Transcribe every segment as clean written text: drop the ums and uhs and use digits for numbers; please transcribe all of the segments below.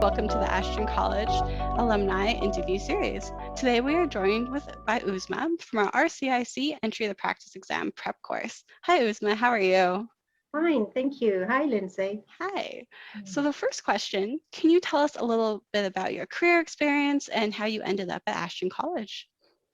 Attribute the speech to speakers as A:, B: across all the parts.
A: Welcome to the Ashton College Alumni Interview Series. Today we are joined by Uzma from our RCIC Entry-To-Practice exam prep course. Hi Uzma, how are you?
B: Fine, thank you. Hi, Lindsay.
A: Hi. So the first question, can you tell us a little bit about your career experience and how you ended up at Ashton College?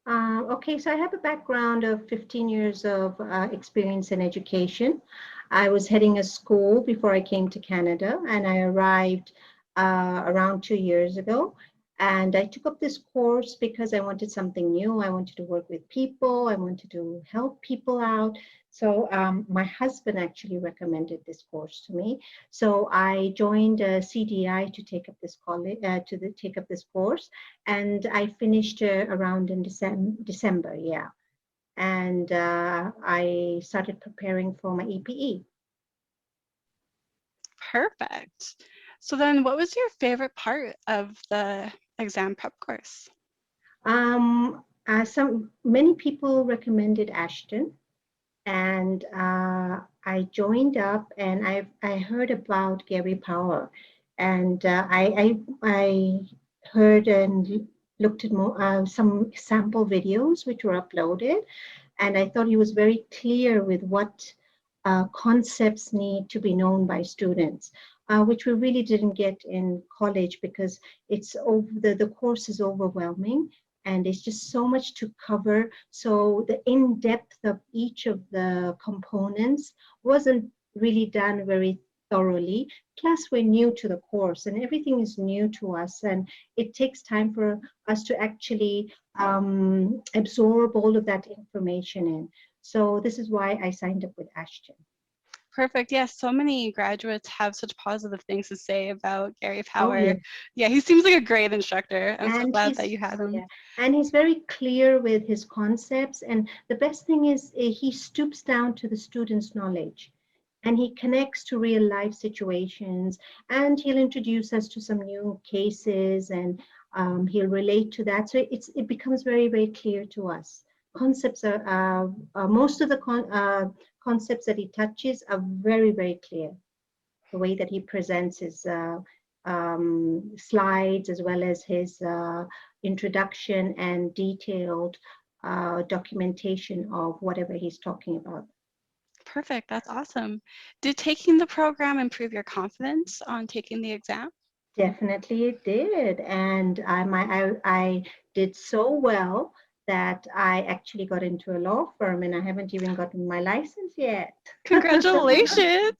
B: Okay, so I have a background of 15 years of experience in education. I was heading a school before I came to Canada, and I arrived around 2 years ago. And I took up this course because I wanted something new. I wanted to work with people. I wanted to help people out. So my husband actually recommended this course to me. So I joined CDI to take up this college, take up this course, and I finished around in December, yeah. And I started preparing for my EPE.
A: Perfect. So then what was your favorite part of the exam prep course?
B: Many people recommended Ashton, and I joined up, and I heard about Gary Power, and I heard and looked at some sample videos which were uploaded, and I thought he was very clear with what concepts need to be known by students, which we really didn't get in college because the course is overwhelming and it's just so much to cover. So the in-depth of each of the components wasn't really done very thoroughly. Plus, we're new to the course and everything is new to us, and it takes time for us to actually absorb all of that information in. So this is why I signed up with Ashton.
A: Perfect. Yes, so many graduates have such positive things to say about Gary
B: Oh,
A: Power.
B: yes.
A: Yeah, he seems like a great instructor. I'm so
B: And
A: glad that you had him.
B: yeah, and he's very clear with his concepts. And the best thing is he stoops down to the student's knowledge, and he connects to real life situations, and he'll introduce us to some new cases, and he'll relate to that. So it becomes very, very clear to us. Concepts most of the concepts that he touches are very, very clear. The way that he presents his slides, as well as his introduction and detailed documentation of whatever he's talking about.
A: Perfect. That's awesome. Did taking the program improve your confidence on taking the exam?
B: Definitely it did. And I did so well that I actually got into a law firm, and I haven't even gotten my license yet.
A: Congratulations.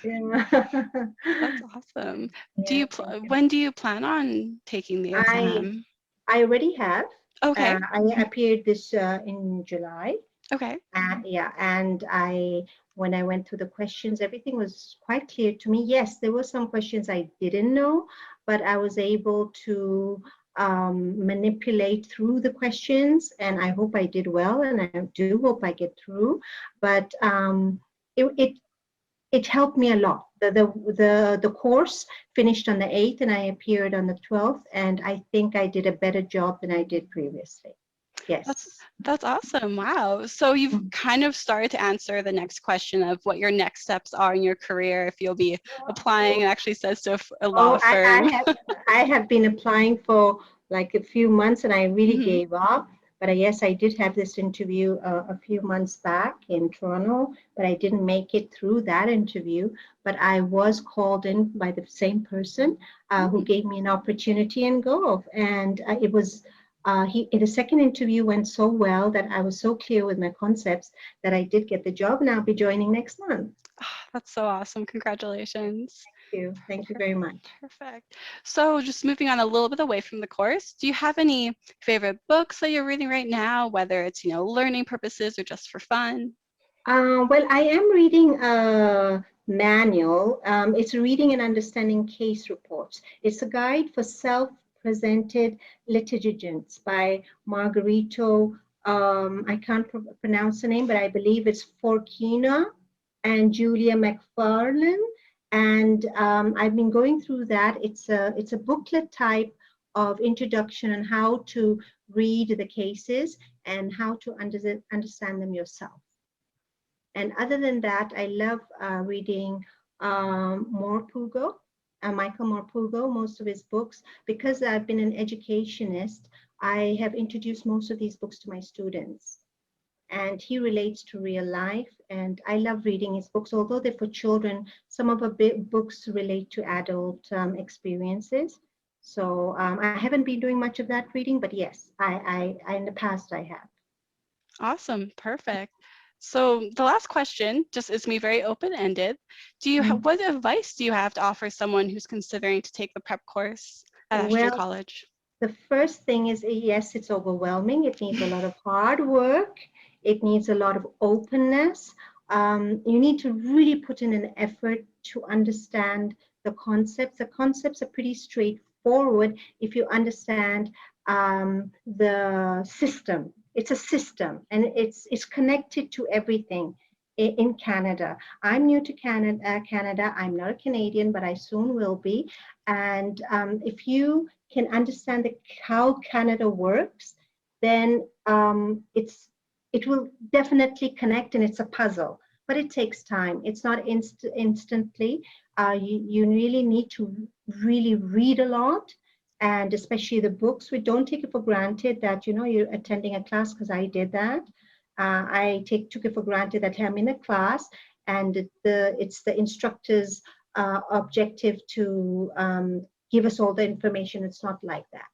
B: Yeah.
A: That's awesome.
B: Yeah, thank you.
A: When do you plan on taking the
B: I
A: exam?
B: I already have.
A: Okay.
B: I appeared this in July.
A: Okay.
B: Yeah, and when I went through the questions, everything was quite clear to me. Yes, there were some questions I didn't know, but I was able to manipulate through the questions, and I hope I did well, and I do hope I get through. But it, it it helped me a lot. The course finished on the 8th, and I appeared on the 12th, and I think I did a better job than I did previously.
A: That's
B: Yes.
A: that's awesome. Wow. So you've
B: Mm.
A: kind of started to answer the next question of what your next steps are in your career if you'll be applying. It actually says to a law
B: Oh,
A: firm.
B: I have been applying for like a few months, and I really
A: Mhm.
B: gave up. But yes, I did have this interview a few months back in Toronto, but I didn't make it through that interview. But I was called in by the same person who
A: Mm.
B: gave me an opportunity in Gulf, and it was the second interview went so well that I was so clear with my concepts that I did get the job, and I'll be joining next month.
A: Ah, that's so awesome. Congratulations.
B: Thank you very much.
A: Perfect. So just moving on a little bit away from the course, do you have any favorite books that you're reading right now, whether it's, learning purposes or just for fun?
B: Well, I am reading a manual. It's reading and understanding case reports. It's a guide for self-presented litigants by Margarito. I can't pronounce the name, but I believe it's Forkina and Julia McFarlane. And I've been going through that. It's a booklet type of introduction on how to read the cases and how to understand them yourself. And other than that, I love reading more Pugo Michael Morpurgo, most of his books. Because I've been an educationist, I have introduced most of these books to my students. And he relates to real life. And I love reading his books, although they're for children. Some of the books relate to adult experiences. So I haven't been doing much of that reading, but yes, I in the past I have.
A: Awesome, perfect. So the last question just is me very open-ended. What advice do you have to offer someone who's considering to take the prep course at Ashton
B: Well,
A: College?
B: the first thing is, yes, it's overwhelming. It needs a lot of hard work. It needs a lot of openness. You need to really put in an effort to understand the concepts. The concepts are pretty straightforward if you understand the system. It's a system, and it's connected to everything in Canada. I'm new to Canada. I'm not a Canadian, but I soon will be. And if you can understand how Canada works, then it will definitely connect, and it's a puzzle. But it takes time. It's not instantly. You really need to really read a lot, and especially the books. We don't take it for granted that you're attending a class, because I did that. I took it for granted that I'm in a class, and it's the instructor's objective to give us all the information. It's not like that.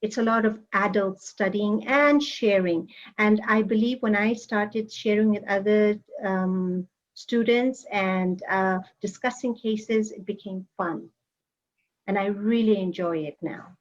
B: It's a lot of adult studying and sharing. And I believe when I started sharing with other students and discussing cases, it became fun. And I really enjoy it now.